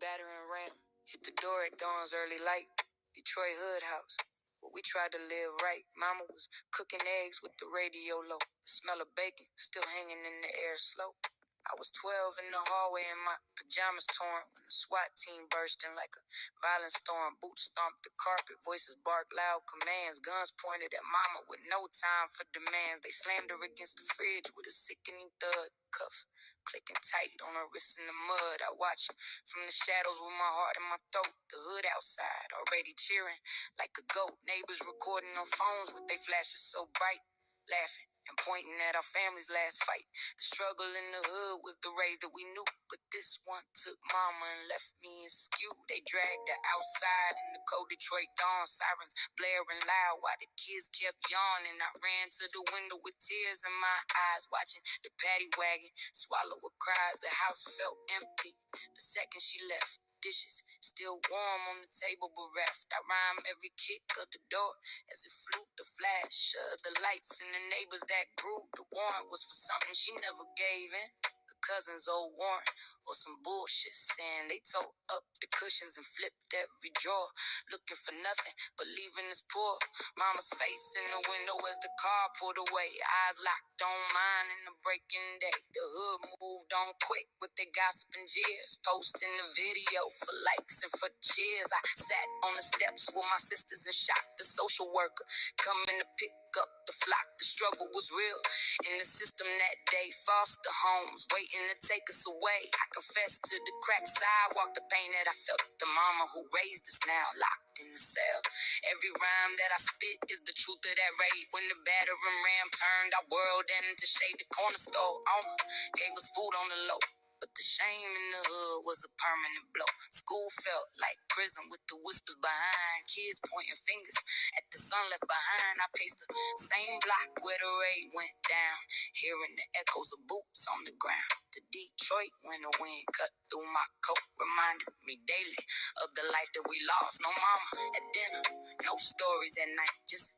battering ram. Hit the door at dawn's early light. Detroit hood house. But we tried to live right. Mama was cooking eggs with the radio low. The smell of bacon still hanging in the air slow. I was 12 in the hallway and my pajamas torn when the SWAT team burst in like a violent storm. Boots stomped the carpet, voices barked loud commands. Guns pointed at mama with no time for demands. They slammed her against the fridge with a sickening thud. Cuffs clicking tight on her wrists in the mud. I watched from the shadows with my heart in my throat. The hood outside already cheering like a goat. Neighbors recording on phones with their flashes so bright. Laughing and pointing at our family's last fight. The struggle in the hood was the race that we knew, but this one took mama and left me askew. They dragged her outside in the cold Detroit dawn, sirens blaring loud while the kids kept yawning. I ran to the window with tears in my eyes, watching the paddy wagon swallow with cries. The house felt empty the second she left. Dishes still warm on the table bereft. I rhyme every kick of the door as it flew. The flash of the lights and the neighbors that grew. The warrant was for something she never gave in. The cousin's old warrant or some bullshit saying they tore up the cushions and flipped every drawer, looking for nothing but leaving us poor. Mama's face in the window as the car pulled away, eyes locked on mine in the breaking day. The hood moved on quick with their gossip and jeers, posting the video for likes and for cheers. I sat on the steps with my sisters and shot the social worker coming to pick up the flock. The struggle was real in the system that day. Foster homes waiting to take us away. I confessed to the cracked sidewalk, the pain that I felt. The mama who raised us now locked in the cell. Every rhyme that I spit is the truth of that raid. When the battering ram turned our world into shade, the corner store owner gave us food on the low. But the shame in the hood was a permanent blow. School felt like prison with the whispers behind. Kids pointing fingers at the son left behind. I paced the same block where the raid went down, hearing the echoes of boots on the ground. The Detroit when the wind cut through my coat reminded me daily of the life that we lost. No mama at dinner, no stories at night, just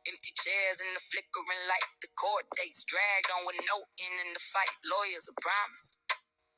empty chairs in the flickering light. The court dates dragged on with no end in the fight. Lawyers a promise,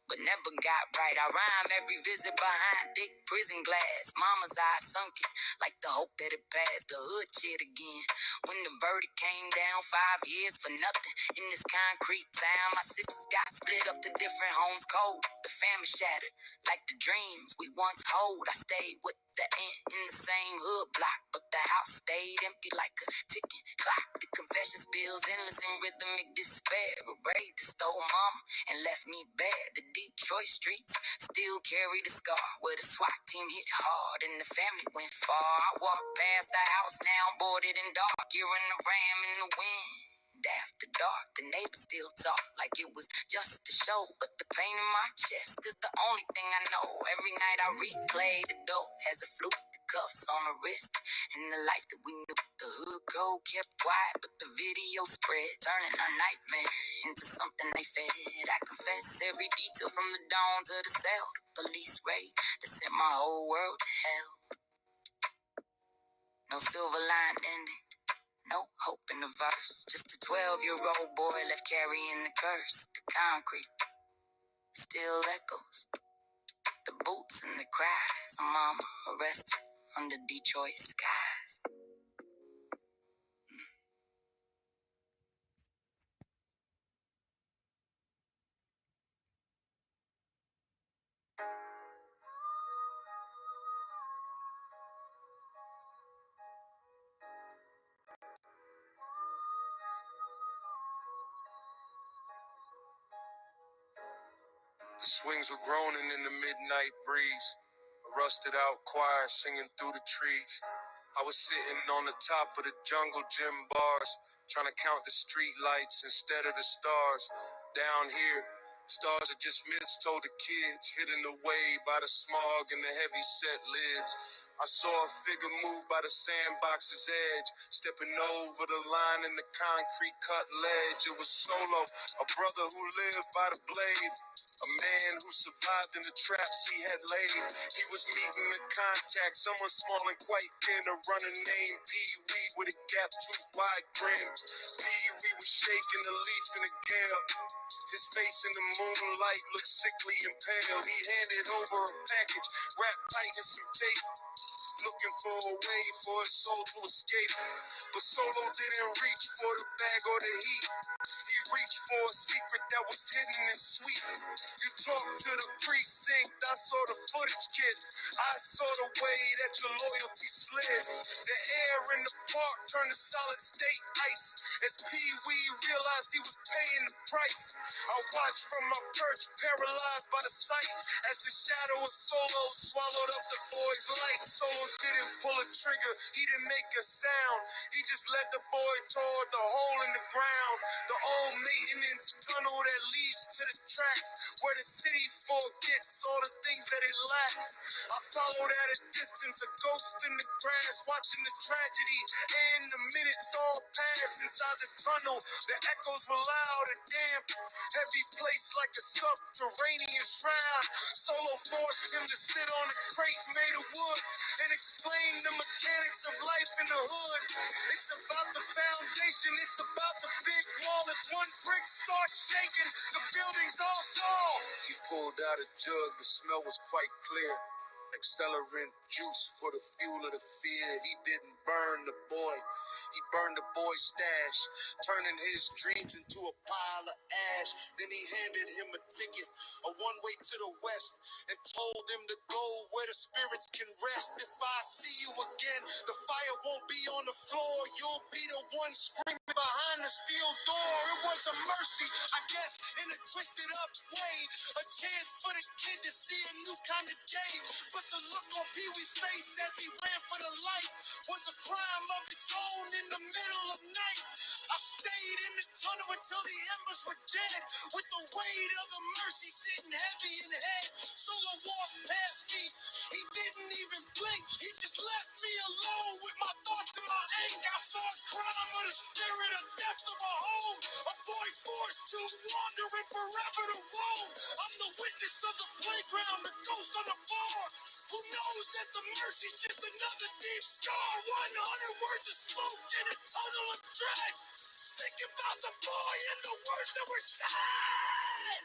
but never got right. I rhyme every visit behind thick prison glass. Mama's eyes sunken like the hope that it passed. The hood cheered again when the verdict came down. 5 years for nothing in this concrete town. My sisters got split up to different homes cold. The family shattered like the dreams we once hold. I stayed with the aunt in the same hood block, but the house stayed empty like a ticking clock. The confession spills endless in rhythmic despair. A raid that stole mama and left me bare. The Detroit streets still carry the scar where the SWAT team hit hard and the family went far. I walked past the house now boarded in dark, hearing the ram in the wind. After dark, the neighbors still talk like it was just a show, but the pain in my chest is the only thing I know. Every night I replay the dope as a flute, the cuffs on the wrist, and the life that we knew. The hood code kept quiet, but the video spread, turning a nightmare into something they fed. I confess every detail from the dawn to the cell. The police raid that sent my whole world to hell. No silver line ending, no hope in the verse. Just a 12-year-old boy left carrying the curse. The concrete still echoes, the boots and the cries of mama arrested under Detroit skies. The swings were groaning in the midnight breeze. A rusted out choir singing through the trees. I was sitting on the top of the jungle gym bars, trying to count the street lights instead of the stars. Down here, stars are just myths told to kids, hidden away by the smog and the heavy set lids. I saw a figure move by the sandbox's edge, stepping over the line in the concrete cut ledge. It was Solo, a brother who lived by the blade. A man who survived in the traps he had laid. He was meeting the contact, someone small and quite thin, a runner named Pee-wee with a gap tooth, wide grin. Pee-wee was shaking a leaf in a gale. His face in the moonlight looked sickly and pale. He handed over a package wrapped tight in some tape, looking for a way for his soul to escape. But Solo didn't reach for the bag or the heat. He reached for a secret that was hidden and sweet. You talked to the precinct, I saw the footage, kid. I saw the way that your loyalty slid. The air in the park turned to solid state ice as Pee-wee realized he was paying the price. I watched from my perch, paralyzed by the sight, as the shadow of Solo swallowed up the boy's light. Solo didn't pull a trigger, he didn't make a sound. He just led the boy toward the hole in the ground, the old maintenance tunnel that leads to the tracks, where the city forgets all the things that it lacks. I followed at a distance, a ghost in the grass, watching the tragedy, and the minutes all pass inside the tunnel. The echoes were loud and damp, heavy place like a subterranean shroud. Solo forced him to sit on a crate made of wood and explain the mechanics of life in the hood. It's about the foundation, it's about the big wall. If one brick starts shaking, the buildings all fall. He pulled out a jug, the smell was quite clear. Accelerant juice for the fuel of the fear. He didn't burn the boy, he burned the boy's stash, turning his dreams into a pile of ash. Then he handed him a ticket, a one-way to the west, and told him to go where the spirits can rest. If I see you again, the fire won't be on the floor. You'll be the one screaming behind the steel door. It was a mercy, I guess, in a twisted up way, a chance for the kid to see a new kind of day. But the look on Pee-wee's face as he ran for the light was a crime of its own in the middle of night. I stayed in the tunnel until the embers were dead, with the weight of the mercy sitting heavy in the head. Solo walked past me, he didn't even blink, he just left me alone with my thoughts and my anger. I saw a crime of the spirit, a death of a home, a boy forced to wander and forever to roam. I'm the witness of the playground, the ghost on the bar, who knows that the mercy's just another deep scar. 100 words of smoke in a tunnel of dread. Think about the boy and the words that were said.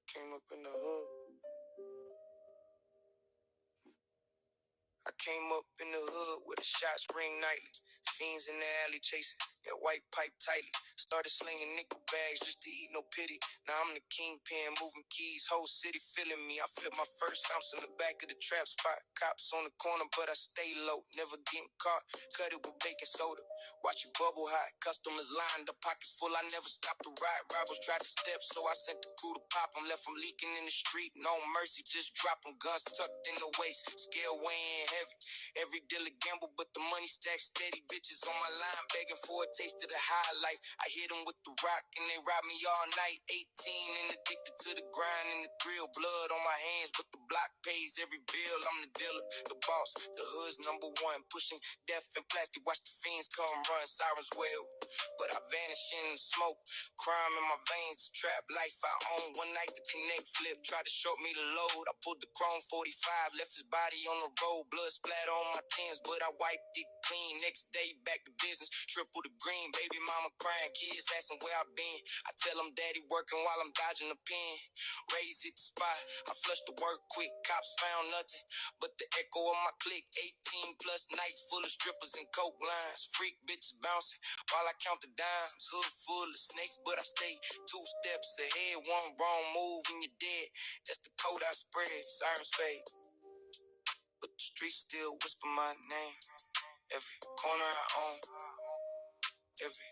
Came up in the hood. I came up in the hood where the shots ring nightly. Fiends in the alley chasing that white pipe tightly. Started slinging nickel bags just to eat no pity. Now I'm the kingpin, moving keys, whole city feeling me. I flipped my first ounce in the back of the trap spot. Cops on the corner, but I stay low, never getting caught. Cut it with baking soda, watch it bubble hot. Customers lined up, pockets full, I never stopped to ride. Rivals tried to step, so I sent the crew to pop them. Left them leaking in the street, no mercy, just drop them. Guns tucked in the waist, scale weighing heavy. Every dealer gamble, but the money stacks steady. Bitches on my line begging for a taste of the high life. I hit them with the rock and they robbed me all night. 18 and addicted to the grind and the thrill. Blood on my hands, but the block pays every bill. I'm the dealer, the boss, the hood's number one. Pushing death and plastic, watch the fiends come run. Sirens wail, but I vanish in the smoke. Crime in my veins, the trap life I own. One night the connect flip, tried to short me the load. I pulled the chrome 45, left his body on the road. Blood splat on my tins, but I wiped it clean. Next day back to business, triple the green. Baby mama crying, kids asking where I been. I tell them daddy working while I'm dodging the pen. Raise hit the spot, I flushed the work quick. Cops found nothing but the echo of my clique. 18 plus nights full of strippers and coke lines. Freak bitches bouncing while I count the dimes. Hood full of snakes, but I stay 2 steps ahead. One wrong move and you're dead. That's the code I spread. Sirens fade, but the streets still whisper my name. Every corner I own, every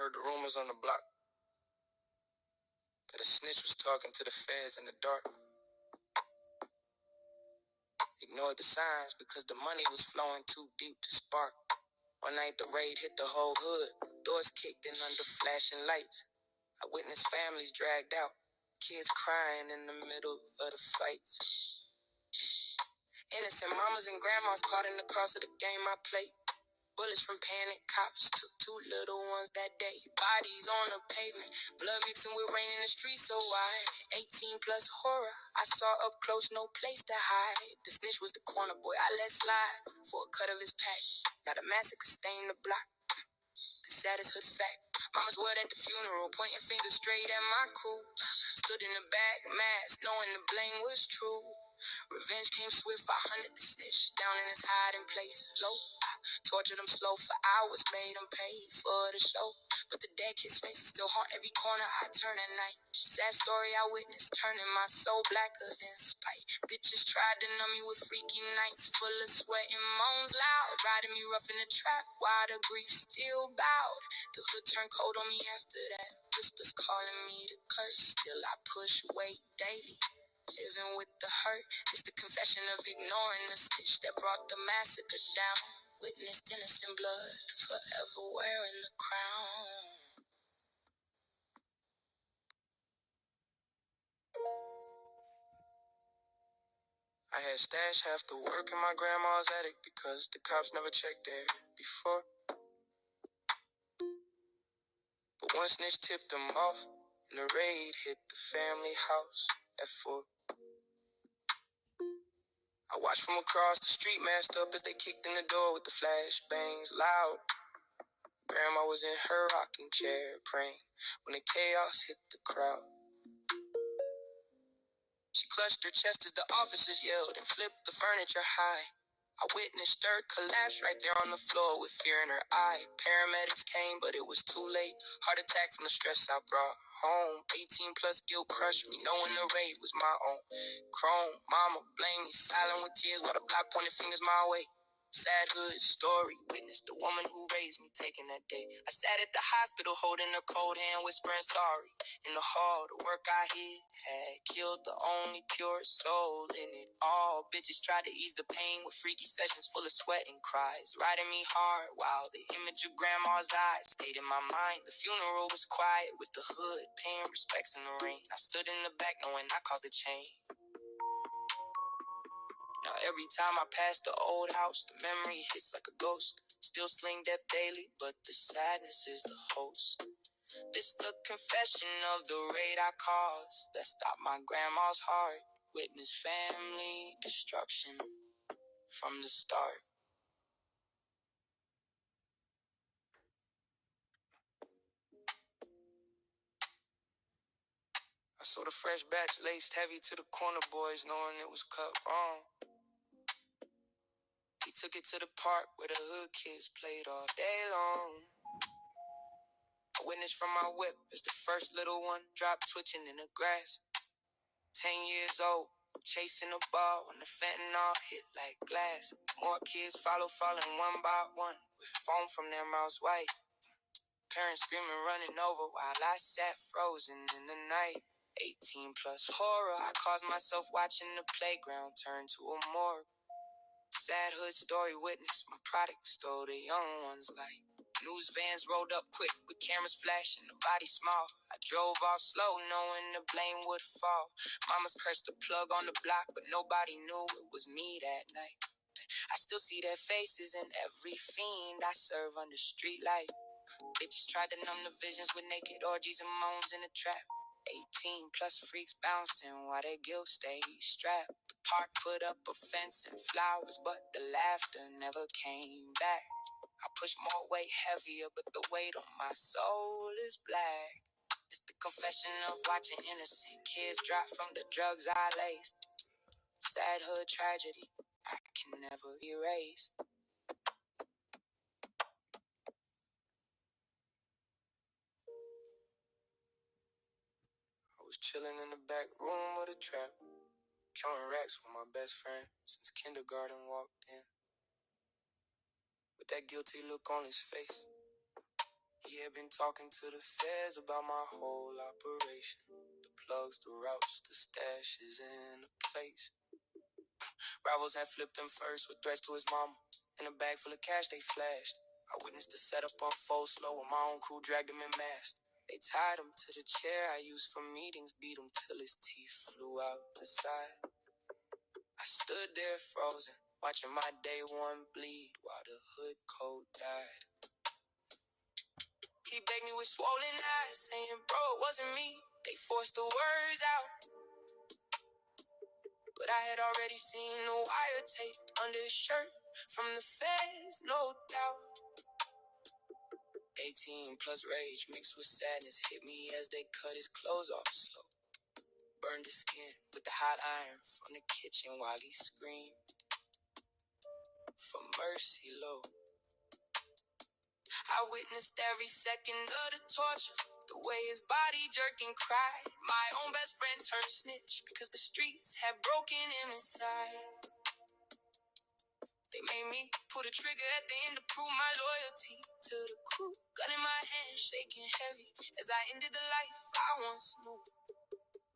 Heard the rumors on the block that a snitch was talking to the feds in the dark. Ignored the signs because the money was flowing too deep to spark. One night the raid hit the whole hood, doors kicked in under flashing lights. I witnessed families dragged out, kids crying in the middle of the fights. Innocent mamas and grandmas caught in the cross of the game I played. Bullets from panic cops took two little ones that day. Bodies on the pavement, blood mixing with rain in the streets so wide. 18 plus horror, I saw up close, no place to hide. The snitch was the corner boy I let slide for a cut of his pack. Now the massacre stained the block, the saddest hood fact. Mama's word at the funeral, pointing fingers straight at my crew. Stood in the back, mask, knowing the blame was true. Revenge came swift, I hunted the snitch down in his hiding place. Low, tortured him slow for hours, made him pay for the show. But the dead kid's face still haunt every corner I turn at night. Sad story I witnessed, turning my soul blacker than spite. Bitches tried to numb me with freaky nights, full of sweat and moans loud. Riding me rough in the trap, while the grief still bowed. The hood turned cold on me after that. Whispers calling me to curse, still I push weight daily. Living with the hurt, it's the confession of ignoring the stitch that brought the massacre down. Witnessed innocent blood, forever wearing the crown. I had stashed half the work in my grandma's attic because the cops never checked there before. But one snitch tipped them off, and the raid hit the family house at 4. I watched from across the street, masked up as they kicked in the door with the flash bangs loud. Grandma was in her rocking chair praying when the chaos hit the crowd. She clutched her chest as the officers yelled and flipped the furniture high. I witnessed her collapse right there on the floor with fear in her eye. Paramedics came, but it was too late. Heart attack from the stress I brought home. 18 plus guilt crushed me, knowing the raid was my own. Chrome, mama blamed me, silent with tears while the block pointed fingers my way. Sad hood story, witnessed the woman who raised me taking that day. I sat at the hospital holding her cold hand, whispering sorry. In the hall, the work I hid had killed the only pure soul in it all. Bitches tried to ease the pain with freaky sessions full of sweat and cries, riding me hard while the image of grandma's eyes stayed in my mind. The funeral was quiet with the hood paying respects in the rain. I stood in the back knowing I caused the change. Now every time I pass the old house, the memory hits like a ghost. Still sling death daily, but the sadness is the host. This the confession of the raid I caused that stopped my grandma's heart. Witness family destruction from the start. I saw the fresh batch laced heavy to the corner boys, knowing it was cut wrong. He took it to the park where the hood kids played all day long. I witnessed from my whip as the first little one dropped twitching in the grass. 10 years old, chasing a ball when the fentanyl hit like glass. More kids falling one by one with foam from their mouths white. Parents screaming, running over while I sat frozen in the night. 18 plus horror, I caused myself watching the playground turn to a morgue. Sad hood story witness, my product stole the young one's life. News vans rolled up quick with cameras flashing, the body small. I drove off slow knowing the blame would fall. Mama's cursed the plug on the block, but nobody knew it was me that night. I still see their faces in every fiend I serve under street light. Bitches tried to numb the visions with naked orgies and moans in the trap. 18 plus freaks bouncing while their guilt stays strapped. The park put up a fence and flowers, but the laughter never came back. I push more weight heavier, but the weight on my soul is black. It's the confession of watching innocent kids drop from the drugs I laced. Sad hood tragedy I can never erase. I was chilling in the back room of the trap, counting racks with my best friend since kindergarten walked in. With that guilty look on his face, He had been talking to the feds about my whole operation. The plugs, the routes, the stashes in the place. Rivals had flipped him first with threats to his mama. In a bag full of cash, they flashed. I witnessed the setup unfold slow when my own crew dragged him in mass. They tied him to the chair I used for meetings, beat him till his teeth flew out the side. I stood there frozen, watching my day one bleed while the hood code died. He begged me with swollen eyes, saying, bro, it wasn't me. They forced the words out, but I had already seen the wire taped under his shirt from the feds, no doubt. 18 plus rage mixed with sadness hit me as they cut his clothes off slow. Burned his skin with the hot iron from the kitchen while he screamed for mercy, Lord. I witnessed every second of the torture, the way his body jerked and cried. My own best friend turned snitch because the streets had broken him inside. They made me pull the trigger at the end to prove my loyalty to the crew. Gun in my hand, shaking heavy as I ended the life I once knew.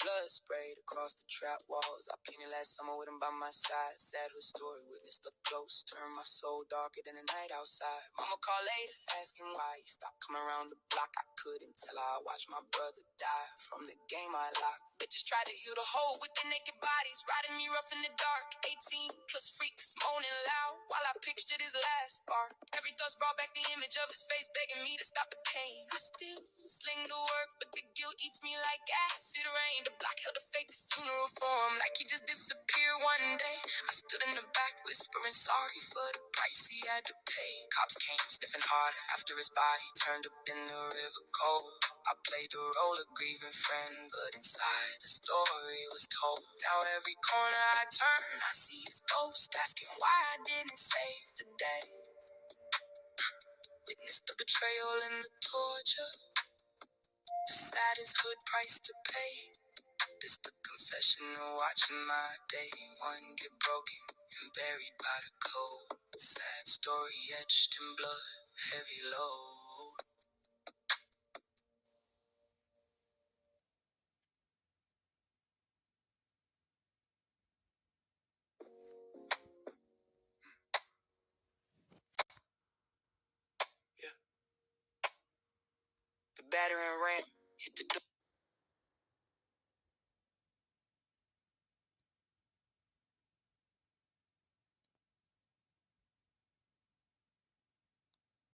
Blood sprayed across the trap walls. I painted last summer with him by my side. Sad hood story, witnessed up close. Turned my soul darker than the night outside. Mama called later, asking why he stopped coming around the block. I couldn't tell her I watched my brother die from the game I locked. Bitches tried to heal the hole with their naked bodies, riding me rough in the dark. 18 plus freaks moaning loud while I pictured his last spark. Every thought's brought back the image of his face begging me to stop the pain. I still sling to work, but the guilt eats me like acid rain. The block held a fake funeral for him, like he just disappeared one day. I stood in the back whispering sorry for the price he had to pay. Cops came sniffing harder after his body turned up in the river cold. I played the role of grieving friend, but inside the story was told. Now every corner I turn, I see his ghost asking why I didn't save the day. Witnessed the betrayal and the torture, the saddest hood price to pay. This the confession of watching my day one get broken and buried by the cold. Sad story etched in blood, heavy load. Yeah. The battering ram hit the door.